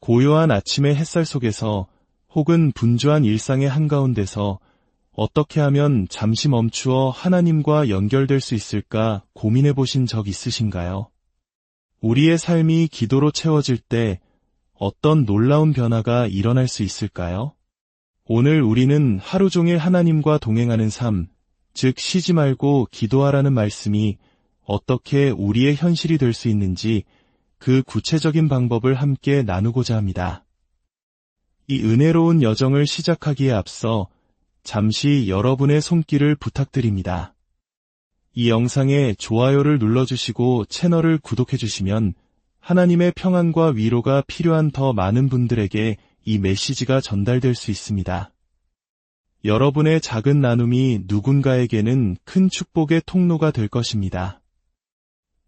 고요한 아침의 햇살 속에서 혹은 분주한 일상의 한가운데서 어떻게 하면 잠시 멈추어 하나님과 연결될 수 있을까 고민해 보신 적 있으신가요? 우리의 삶이 기도로 채워질 때 어떤 놀라운 변화가 일어날 수 있을까요? 오늘 우리는 하루 종일 하나님과 동행하는 삶, 즉 쉬지 말고 기도하라는 말씀이 어떻게 우리의 현실이 될 수 있는지 그 구체적인 방법을 함께 나누고자 합니다. 이 은혜로운 여정을 시작하기에 앞서 잠시 여러분의 손길을 부탁드립니다. 이 영상에 좋아요를 눌러주시고 채널을 구독해주시면 하나님의 평안과 위로가 필요한 더 많은 분들에게 이 메시지가 전달될 수 있습니다. 여러분의 작은 나눔이 누군가에게는 큰 축복의 통로가 될 것입니다.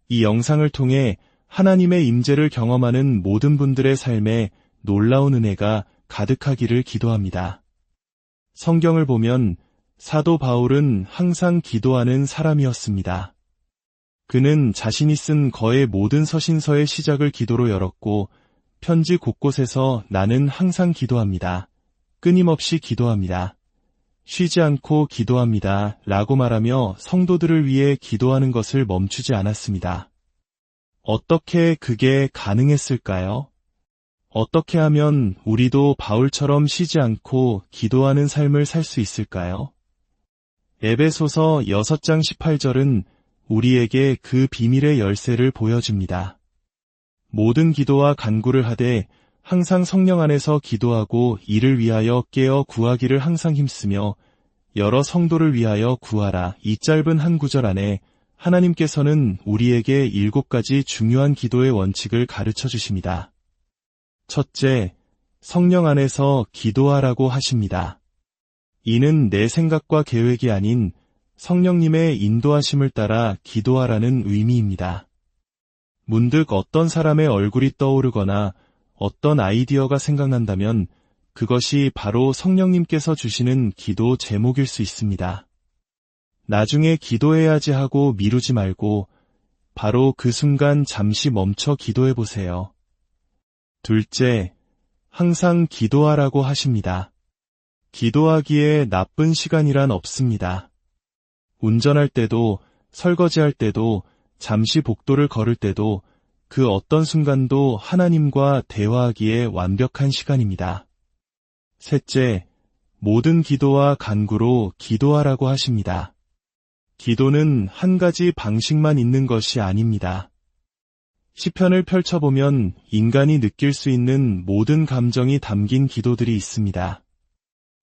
이 영상을 통해 하나님의 임재를 경험하는 모든 분들의 삶에 놀라운 은혜가 가득하기를 기도합니다. 성경을 보면 사도 바울은 항상 기도하는 사람이었습니다. 그는 자신이 쓴 거의 모든 서신서의 시작을 기도로 열었고 편지 곳곳에서 나는 항상 기도합니다. 끊임없이 기도합니다. 쉬지 않고 기도합니다. 라고 말하며 성도들을 위해 기도하는 것을 멈추지 않았습니다. 어떻게 그게 가능했을까요? 어떻게 하면 우리도 바울처럼 쉬지 않고 기도하는 삶을 살 수 있을까요? 에베소서 6장 18절은 우리에게 그 비밀의 열쇠를 보여줍니다. 모든 기도와 간구를 하되 항상 성령 안에서 기도하고 이를 위하여 깨어 구하기를 항상 힘쓰며 여러 성도를 위하여 구하라. 이 짧은 한 구절 안에 하나님께서는 우리에게 7가지 중요한 기도의 원칙을 가르쳐 주십니다. 첫째, 성령 안에서 기도하라고 하십니다. 이는 내 생각과 계획이 아닌 성령님의 인도하심을 따라 기도하라는 의미입니다. 문득 어떤 사람의 얼굴이 떠오르거나 어떤 아이디어가 생각난다면 그것이 바로 성령님께서 주시는 기도 제목일 수 있습니다. 나중에 기도해야지 하고 미루지 말고 바로 그 순간 잠시 멈춰 기도해 보세요. 둘째, 항상 기도하라고 하십니다. 기도하기에 나쁜 시간이란 없습니다. 운전할 때도, 설거지할 때도, 잠시 복도를 걸을 때도 그 어떤 순간도 하나님과 대화하기에 완벽한 시간입니다. 셋째, 모든 기도와 간구로 기도하라고 하십니다. 기도는 한 가지 방식만 있는 것이 아닙니다. 시편을 펼쳐보면 인간이 느낄 수 있는 모든 감정이 담긴 기도들이 있습니다.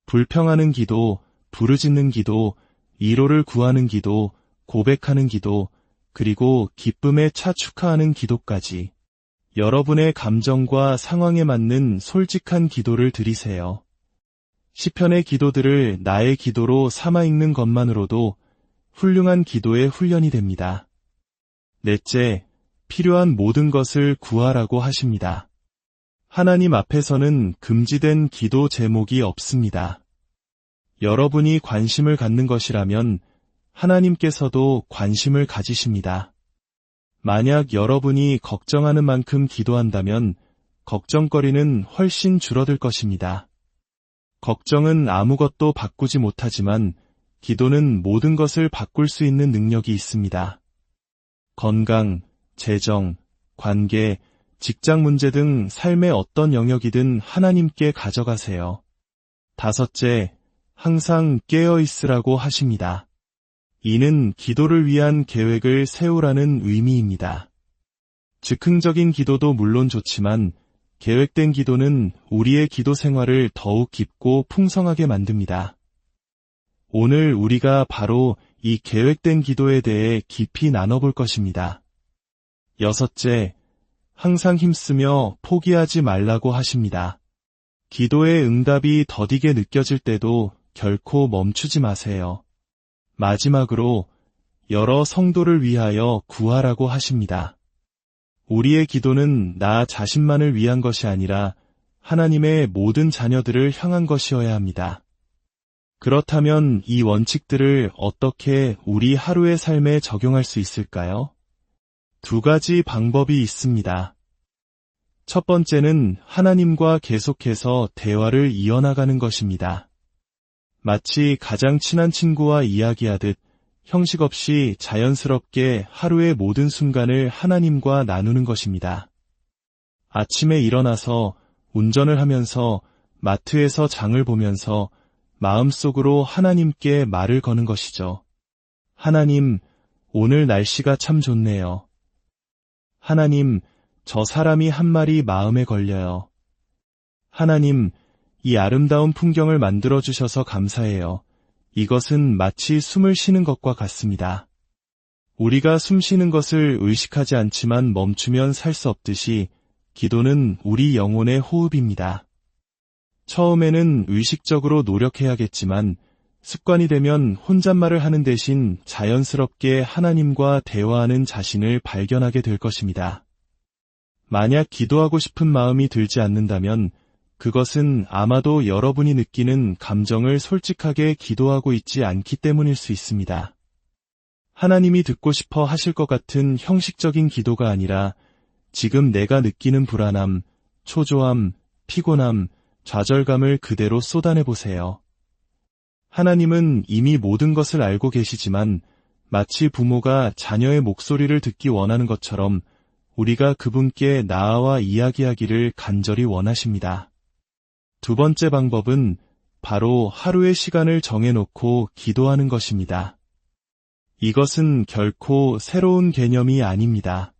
불평하는 기도, 부르짖는 기도, 위로를 구하는 기도, 고백하는 기도, 그리고 기쁨에 차 축하하는 기도까지 여러분의 감정과 상황에 맞는 솔직한 기도를 드리세요. 시편의 기도들을 나의 기도로 삼아 읽는 것만으로도 훌륭한 기도의 훈련이 됩니다. 넷째, 필요한 모든 것을 구하라고 하십니다. 하나님 앞에서는 금지된 기도 제목이 없습니다. 여러분이 관심을 갖는 것이라면 하나님께서도 관심을 가지십니다. 만약 여러분이 걱정하는 만큼 기도한다면 걱정거리는 훨씬 줄어들 것입니다. 걱정은 아무것도 바꾸지 못하지만 기도는 모든 것을 바꿀 수 있는 능력이 있습니다. 건강, 재정, 관계, 직장 문제 등 삶의 어떤 영역이든 하나님께 가져가세요. 다섯째, 항상 깨어 있으라고 하십니다. 이는 기도를 위한 계획을 세우라는 의미입니다. 즉흥적인 기도도 물론 좋지만 계획된 기도는 우리의 기도 생활을 더욱 깊고 풍성하게 만듭니다. 오늘 우리가 바로 이 계획된 기도에 대해 깊이 나눠볼 것입니다. 여섯째, 항상 힘쓰며 포기하지 말라고 하십니다. 기도의 응답이 더디게 느껴질 때도 결코 멈추지 마세요. 마지막으로 여러 성도를 위하여 구하라고 하십니다. 우리의 기도는 나 자신만을 위한 것이 아니라 하나님의 모든 자녀들을 향한 것이어야 합니다. 그렇다면 이 원칙들을 어떻게 우리 하루의 삶에 적용할 수 있을까요? 두 가지 방법이 있습니다. 첫 번째는 하나님과 계속해서 대화를 이어나가는 것입니다. 마치 가장 친한 친구와 이야기하듯 형식 없이 자연스럽게 하루의 모든 순간을 하나님과 나누는 것입니다. 아침에 일어나서 운전을 하면서 마트에서 장을 보면서 마음속으로 하나님께 말을 거는 것이죠. 하나님, 오늘 날씨가 참 좋네요. 하나님, 저 사람이 한 말이 마음에 걸려요. 하나님, 이 아름다운 풍경을 만들어주셔서 감사해요. 이것은 마치 숨을 쉬는 것과 같습니다. 우리가 숨 쉬는 것을 의식하지 않지만 멈추면 살 수 없듯이 기도는 우리 영혼의 호흡입니다. 처음에는 의식적으로 노력해야겠지만 습관이 되면 혼잣말을 하는 대신 자연스럽게 하나님과 대화하는 자신을 발견하게 될 것입니다. 만약 기도하고 싶은 마음이 들지 않는다면 그것은 아마도 여러분이 느끼는 감정을 솔직하게 기도하고 있지 않기 때문일 수 있습니다. 하나님이 듣고 싶어 하실 것 같은 형식적인 기도가 아니라 지금 내가 느끼는 불안함, 초조함, 피곤함, 좌절감을 그대로 쏟아내보세요. 하나님은 이미 모든 것을 알고 계시지만 마치 부모가 자녀의 목소리를 듣기 원하는 것처럼 우리가 그분께 나아와 이야기하기를 간절히 원하십니다. 두 번째 방법은 바로 하루의 시간을 정해놓고 기도하는 것입니다. 이것은 결코 새로운 개념이 아닙니다.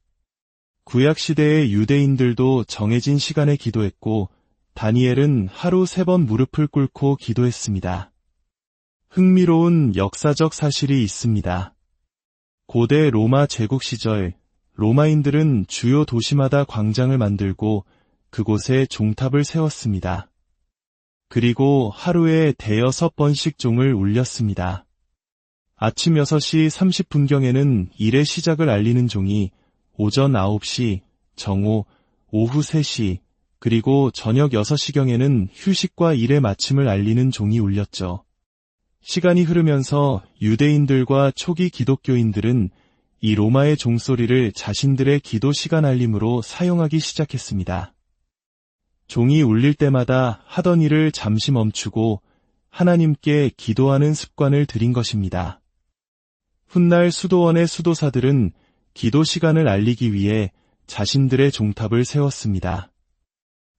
구약시대의 유대인들도 정해진 시간에 기도했고 다니엘은 하루 3번 무릎을 꿇고 기도했습니다. 흥미로운 역사적 사실이 있습니다. 고대 로마 제국 시절 로마인들은 주요 도시마다 광장을 만들고 그곳에 종탑을 세웠습니다. 그리고 하루에 대여섯 번씩 종을 울렸습니다. 아침 6시 30분경에는 일의 시작을 알리는 종이 오전 9시, 정오, 오후 3시, 그리고 저녁 6시경에는 휴식과 일의 마침을 알리는 종이 울렸죠. 시간이 흐르면서 유대인들과 초기 기독교인들은 이 로마의 종소리를 자신들의 기도 시간 알림으로 사용하기 시작했습니다. 종이 울릴 때마다 하던 일을 잠시 멈추고 하나님께 기도하는 습관을 들인 것입니다. 훗날 수도원의 수도사들은 기도 시간을 알리기 위해 자신들의 종탑을 세웠습니다.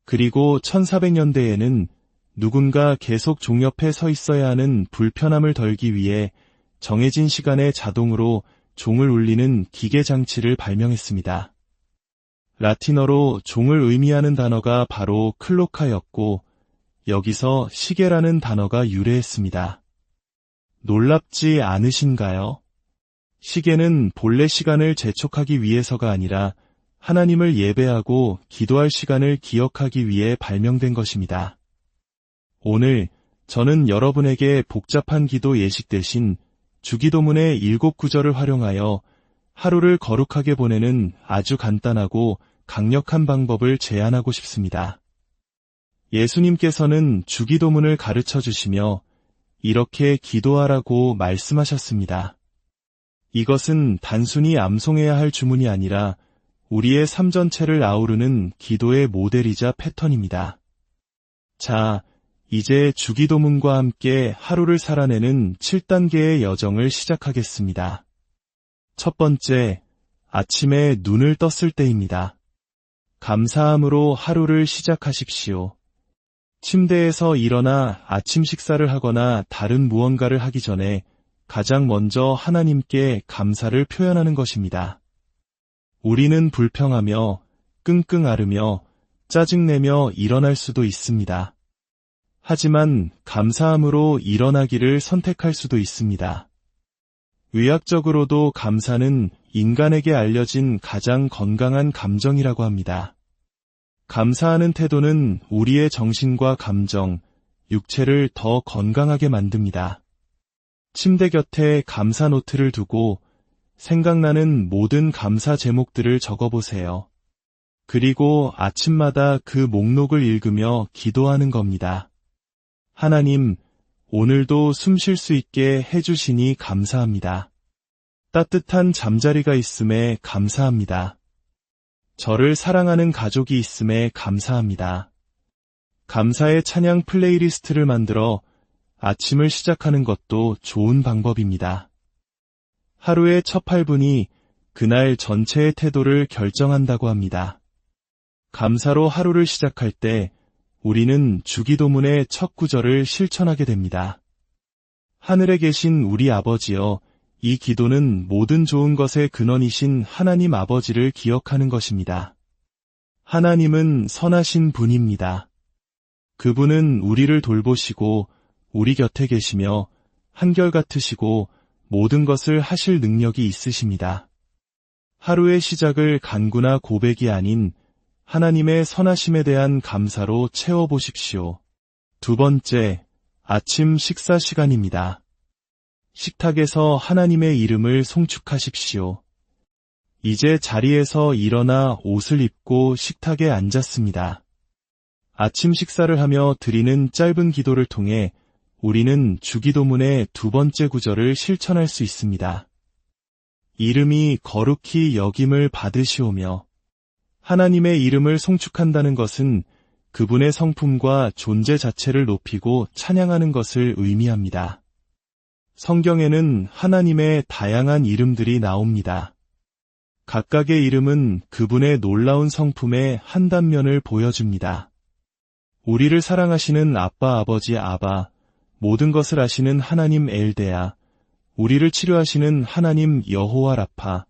그리고 1400년대에는 누군가 계속 종 옆에 서 있어야 하는 불편함을 덜기 위해 정해진 시간에 자동으로 종을 울리는 기계 장치를 발명했습니다. 라틴어로 종을 의미하는 단어가 바로 클로카였고 여기서 시계라는 단어가 유래했습니다. 놀랍지 않으신가요? 시계는 본래 시간을 재촉하기 위해서가 아니라 하나님을 예배하고 기도할 시간을 기억하기 위해 발명된 것입니다. 오늘 저는 여러분에게 복잡한 기도 예식 대신 주기도문의 7구절을 활용하여 하루를 거룩하게 보내는 아주 간단하고 강력한 방법을 제안하고 싶습니다. 예수님께서는 주기도문을 가르쳐 주시며 이렇게 기도하라고 말씀하셨습니다. 이것은 단순히 암송해야 할 주문이 아니라 우리의 삶 전체를 아우르는 기도의 모델이자 패턴입니다. 자, 이제 주기도문과 함께 하루를 살아내는 7단계의 여정을 시작하겠습니다. 첫 번째, 아침에 눈을 떴을 때입니다. 감사함으로 하루를 시작하십시오. 침대에서 일어나 아침 식사를 하거나 다른 무언가를 하기 전에 가장 먼저 하나님께 감사를 표현하는 것입니다. 우리는 불평하며 끙끙 앓으며 짜증내며 일어날 수도 있습니다. 하지만 감사함으로 일어나기를 선택할 수도 있습니다. 의학적으로도 감사는 인간에게 알려진 가장 건강한 감정이라고 합니다. 감사하는 태도는 우리의 정신과 감정, 육체를 더 건강하게 만듭니다. 침대 곁에 감사 노트를 두고 생각나는 모든 감사 제목들을 적어보세요. 그리고 아침마다 그 목록을 읽으며 기도하는 겁니다. 하나님, 오늘도 숨 쉴 수 있게 해주시니 감사합니다. 따뜻한 잠자리가 있음에 감사합니다. 저를 사랑하는 가족이 있음에 감사합니다. 감사의 찬양 플레이리스트를 만들어 아침을 시작하는 것도 좋은 방법입니다. 하루의 첫 8분이 그날 전체의 태도를 결정한다고 합니다. 감사로 하루를 시작할 때 우리는 주기도문의 첫 구절을 실천하게 됩니다. 하늘에 계신 우리 아버지여, 이 기도는 모든 좋은 것의 근원이신 하나님 아버지를 기억하는 것입니다. 하나님은 선하신 분입니다. 그분은 우리를 돌보시고 우리 곁에 계시며 한결같으시고 모든 것을 하실 능력이 있으십니다. 하루의 시작을 간구나 고백이 아닌 하나님의 선하심에 대한 감사로 채워보십시오. 두 번째, 아침 식사 시간입니다. 식탁에서 하나님의 이름을 송축하십시오. 이제 자리에서 일어나 옷을 입고 식탁에 앉았습니다. 아침 식사를 하며 드리는 짧은 기도를 통해 우리는 주기도문의 두 번째 구절을 실천할 수 있습니다. 이름이 거룩히 여김을 받으시오며, 하나님의 이름을 송축한다는 것은 그분의 성품과 존재 자체를 높이고 찬양하는 것을 의미합니다. 성경에는 하나님의 다양한 이름들이 나옵니다. 각각의 이름은 그분의 놀라운 성품의 한 단면을 보여줍니다. 우리를 사랑하시는 아빠, 아버지, 아바, 모든 것을 아시는 하나님 엘데야, 우리를 치료하시는 하나님 여호와 라파,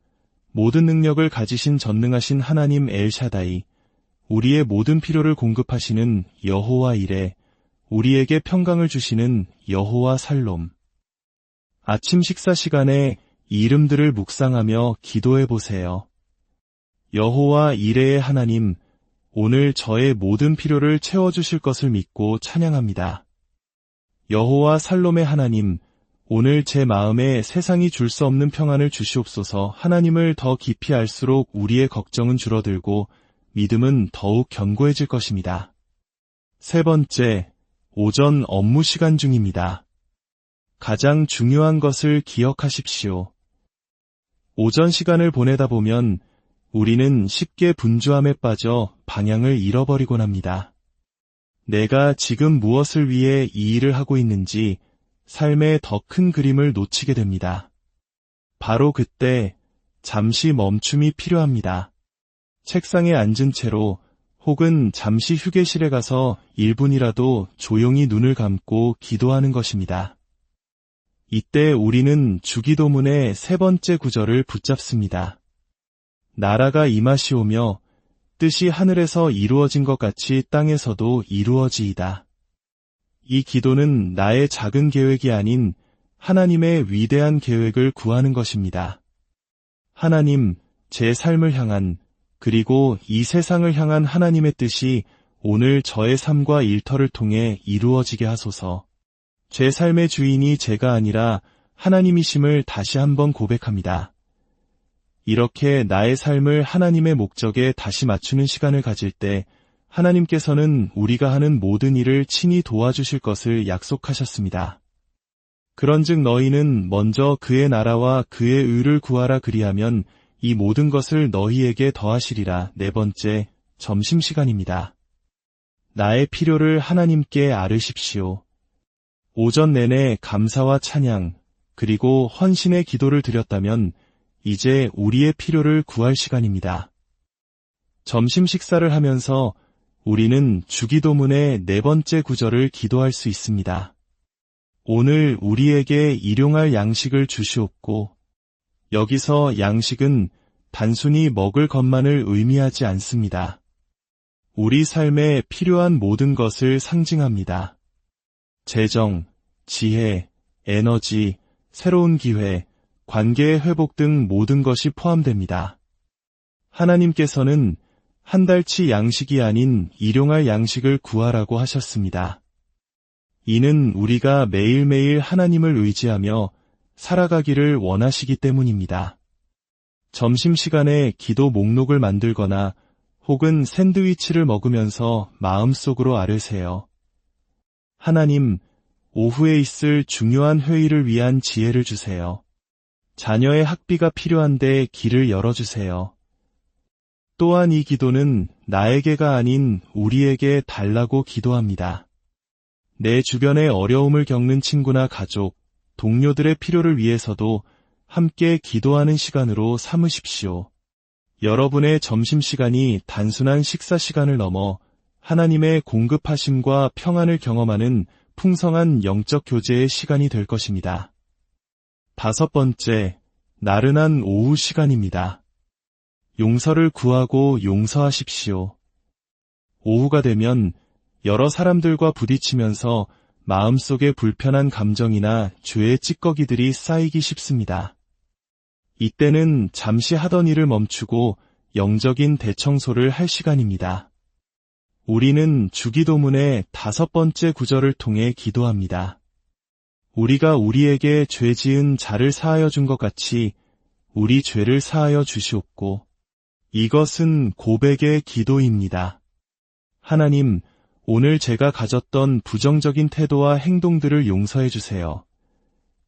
모든 능력을 가지신 전능하신 하나님 엘샤다이, 우리의 모든 필요를 공급하시는 여호와 이레, 우리에게 평강을 주시는 여호와 살롬. 아침 식사 시간에 이 이름들을 묵상하며 기도해 보세요. 여호와 이레의 하나님, 오늘 저의 모든 필요를 채워주실 것을 믿고 찬양합니다. 여호와 살롬의 하나님, 오늘 제 마음에 세상이 줄 수 없는 평안을 주시옵소서. 하나님을 더 깊이 알수록 우리의 걱정은 줄어들고 믿음은 더욱 견고해질 것입니다. 세 번째, 오전 업무 시간 중입니다. 가장 중요한 것을 기억하십시오. 오전 시간을 보내다 보면 우리는 쉽게 분주함에 빠져 방향을 잃어버리곤 합니다. 내가 지금 무엇을 위해 이 일을 하고 있는지 삶의 더 큰 그림을 놓치게 됩니다. 바로 그때 잠시 멈춤이 필요합니다. 책상에 앉은 채로 혹은 잠시 휴게실에 가서 1분이라도 조용히 눈을 감고 기도하는 것입니다. 이때 우리는 주기도문의 세 번째 구절을 붙잡습니다. 나라가 임하시오며 뜻이 하늘에서 이루어진 것 같이 땅에서도 이루어지이다. 이 기도는 나의 작은 계획이 아닌 하나님의 위대한 계획을 구하는 것입니다. 하나님, 제 삶을 향한, 그리고 이 세상을 향한 하나님의 뜻이 오늘 저의 삶과 일터를 통해 이루어지게 하소서. 제 삶의 주인이 제가 아니라 하나님이심을 다시 한번 고백합니다. 이렇게 나의 삶을 하나님의 목적에 다시 맞추는 시간을 가질 때 하나님께서는 우리가 하는 모든 일을 친히 도와주실 것을 약속하셨습니다. 그런즉 너희는 먼저 그의 나라와 그의 의를 구하라, 그리하면 이 모든 것을 너희에게 더하시리라. 네 번째, 점심시간입니다. 나의 필요를 하나님께 아뢰십시오. 오전 내내 감사와 찬양, 그리고 헌신의 기도를 드렸다면 이제 우리의 필요를 구할 시간입니다. 점심 식사를 하면서 우리는 주기도문의 네 번째 구절을 기도할 수 있습니다. 오늘 우리에게 일용할 양식을 주시옵고, 여기서 양식은 단순히 먹을 것만을 의미하지 않습니다. 우리 삶에 필요한 모든 것을 상징합니다. 재정, 지혜, 에너지, 새로운 기회, 관계의 회복 등 모든 것이 포함됩니다. 하나님께서는 한 달치 양식이 아닌 일용할 양식을 구하라고 하셨습니다. 이는 우리가 매일매일 하나님을 의지하며 살아가기를 원하시기 때문입니다. 점심시간에 기도 목록을 만들거나 혹은 샌드위치를 먹으면서 마음속으로 아뢰세요. 하나님, 오후에 있을 중요한 회의를 위한 지혜를 주세요. 자녀의 학비가 필요한데 길을 열어주세요. 또한 이 기도는 나에게가 아닌 우리에게 달라고 기도합니다. 내 주변에 어려움을 겪는 친구나 가족, 동료들의 필요를 위해서도 함께 기도하는 시간으로 삼으십시오. 여러분의 점심시간이 단순한 식사 시간을 넘어 하나님의 공급하심과 평안을 경험하는 풍성한 영적 교제의 시간이 될 것입니다. 5번째, 나른한 오후 시간입니다. 용서를 구하고 용서하십시오. 오후가 되면 여러 사람들과 부딪히면서 마음속에 불편한 감정이나 죄의 찌꺼기들이 쌓이기 쉽습니다. 이때는 잠시 하던 일을 멈추고 영적인 대청소를 할 시간입니다. 우리는 주기도문의 5번째 구절을 통해 기도합니다. 우리가 우리에게 죄 지은 자를 사하여 준 것 같이 우리 죄를 사하여 주시옵고. 이것은 고백의 기도입니다. 하나님, 오늘 제가 가졌던 부정적인 태도와 행동들을 용서해 주세요.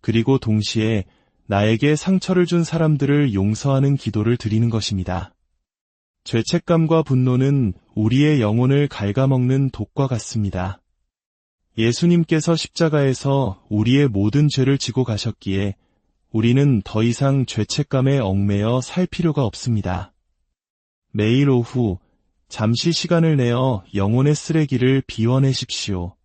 그리고 동시에 나에게 상처를 준 사람들을 용서하는 기도를 드리는 것입니다. 죄책감과 분노는 우리의 영혼을 갉아먹는 독과 같습니다. 예수님께서 십자가에서 우리의 모든 죄를 지고 가셨기에 우리는 더 이상 죄책감에 얽매여 살 필요가 없습니다. 매일 오후 잠시 시간을 내어 영혼의 쓰레기를 비워내십시오.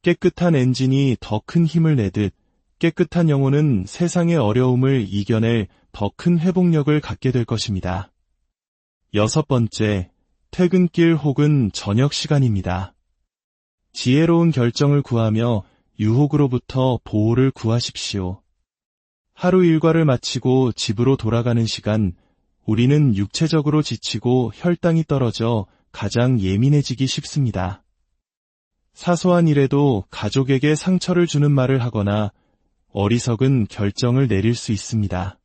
깨끗한 엔진이 더 큰 힘을 내듯 깨끗한 영혼은 세상의 어려움을 이겨낼 더 큰 회복력을 갖게 될 것입니다. 6번째, 퇴근길 혹은 저녁 시간입니다. 지혜로운 결정을 구하며 유혹으로부터 보호를 구하십시오. 하루 일과를 마치고 집으로 돌아가는 시간, 우리는 육체적으로 지치고 혈당이 떨어져 가장 예민해지기 쉽습니다. 사소한 일에도 가족에게 상처를 주는 말을 하거나 어리석은 결정을 내릴 수 있습니다.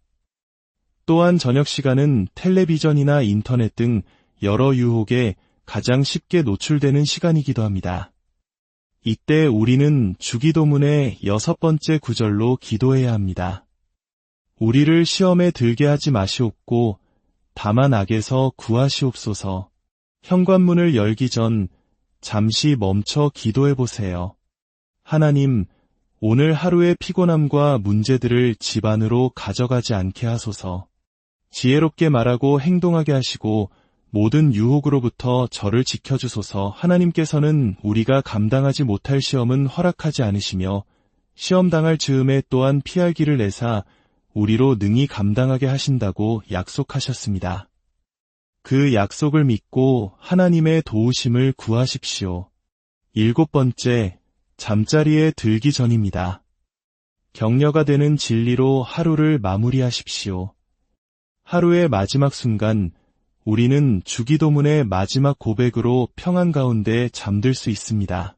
또한 저녁 시간은 텔레비전이나 인터넷 등 여러 유혹에 가장 쉽게 노출되는 시간이기도 합니다. 이때 우리는 주기도문의 6번째 구절로 기도해야 합니다. 우리를 시험에 들게 하지 마시옵고 다만 악에서 구하시옵소서. 현관문을 열기 전 잠시 멈춰 기도해 보세요. 하나님, 오늘 하루의 피곤함과 문제들을 집 안으로 가져가지 않게 하소서. 지혜롭게 말하고 행동하게 하시고 모든 유혹으로부터 저를 지켜주소서. 하나님께서는 우리가 감당하지 못할 시험은 허락하지 않으시며 시험 당할 즈음에 또한 피할 길을 내사 우리로 능히 감당하게 하신다고 약속하셨습니다. 그 약속을 믿고 하나님의 도우심을 구하십시오. 7번째, 잠자리에 들기 전입니다. 격려가 되는 진리로 하루를 마무리하십시오. 하루의 마지막 순간, 우리는 주기도문의 마지막 고백으로 평안 가운데 잠들 수 있습니다.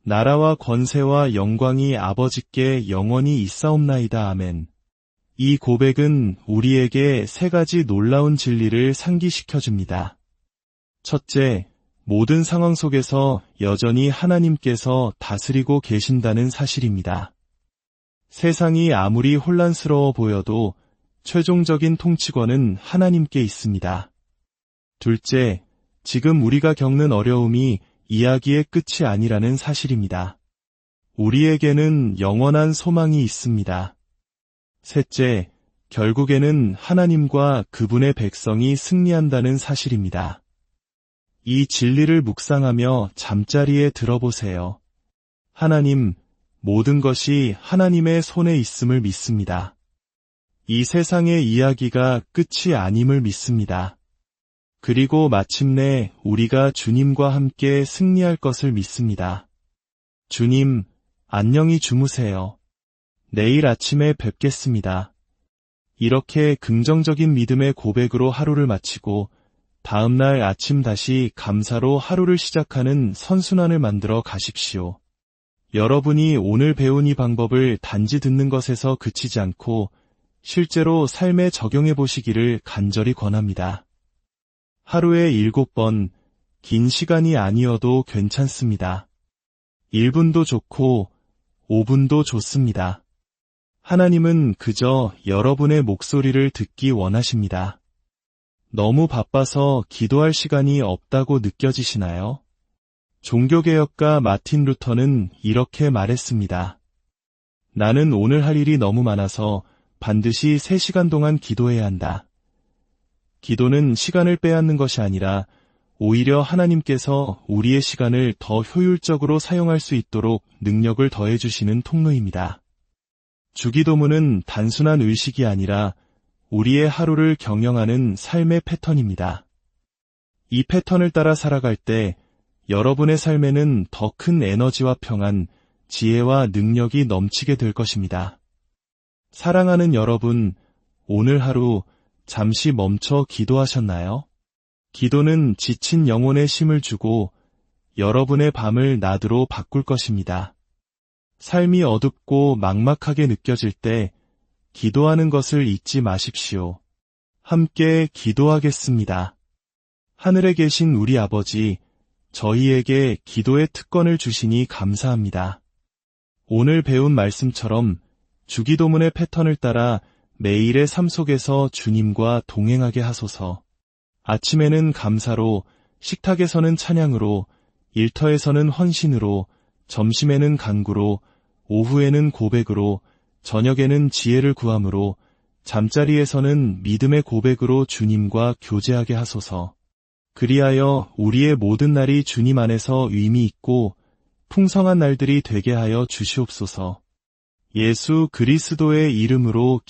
나라와 권세와 영광이 아버지께 영원히 있사옵나이다. 아멘. 이 고백은 우리에게 3가지 놀라운 진리를 상기시켜줍니다. 첫째, 모든 상황 속에서 여전히 하나님께서 다스리고 계신다는 사실입니다. 세상이 아무리 혼란스러워 보여도 최종적인 통치권은 하나님께 있습니다. 둘째, 지금 우리가 겪는 어려움이 이야기의 끝이 아니라는 사실입니다. 우리에게는 영원한 소망이 있습니다. 셋째, 결국에는 하나님과 그분의 백성이 승리한다는 사실입니다. 이 진리를 묵상하며 잠자리에 들어보세요. 하나님, 모든 것이 하나님의 손에 있음을 믿습니다. 이 세상의 이야기가 끝이 아님을 믿습니다. 그리고 마침내 우리가 주님과 함께 승리할 것을 믿습니다. 주님, 안녕히 주무세요. 내일 아침에 뵙겠습니다. 이렇게 긍정적인 믿음의 고백으로 하루를 마치고 다음날 아침 다시 감사로 하루를 시작하는 선순환을 만들어 가십시오. 여러분이 오늘 배운 이 방법을 단지 듣는 것에서 그치지 않고 실제로 삶에 적용해 보시기를 간절히 권합니다. 하루에 7번, 긴 시간이 아니어도 괜찮습니다. 1분도 좋고 5분도 좋습니다. 하나님은 그저 여러분의 목소리를 듣기 원하십니다. 너무 바빠서 기도할 시간이 없다고 느껴지시나요? 종교개혁가 마틴 루터는 이렇게 말했습니다. 나는 오늘 할 일이 너무 많아서 반드시 3시간 동안 기도해야 한다. 기도는 시간을 빼앗는 것이 아니라 오히려 하나님께서 우리의 시간을 더 효율적으로 사용할 수 있도록 능력을 더해주시는 통로입니다. 주기도문은 단순한 의식이 아니라 우리의 하루를 경영하는 삶의 패턴입니다. 이 패턴을 따라 살아갈 때 여러분의 삶에는 더 큰 에너지와 평안, 지혜와 능력이 넘치게 될 것입니다. 사랑하는 여러분, 오늘 하루 잠시 멈춰 기도하셨나요? 기도는 지친 영혼에 힘을 주고 여러분의 밤을 낮으로 바꿀 것입니다. 삶이 어둡고 막막하게 느껴질 때 기도하는 것을 잊지 마십시오. 함께 기도하겠습니다. 하늘에 계신 우리 아버지, 저희에게 기도의 특권을 주시니 감사합니다. 오늘 배운 말씀처럼 주기도문의 패턴을 따라 매일의 삶 속에서 주님과 동행하게 하소서. 아침에는 감사로, 식탁에서는 찬양으로, 일터에서는 헌신으로, 점심에는 간구로, 오후에는 고백으로, 저녁에는 지혜를 구함으로, 잠자리에서는 믿음의 고백으로 주님과 교제하게 하소서. 그리하여 우리의 모든 날이 주님 안에서 의미 있고 풍성한 날들이 되게 하여 주시옵소서. 예수 그리스도의 이름으로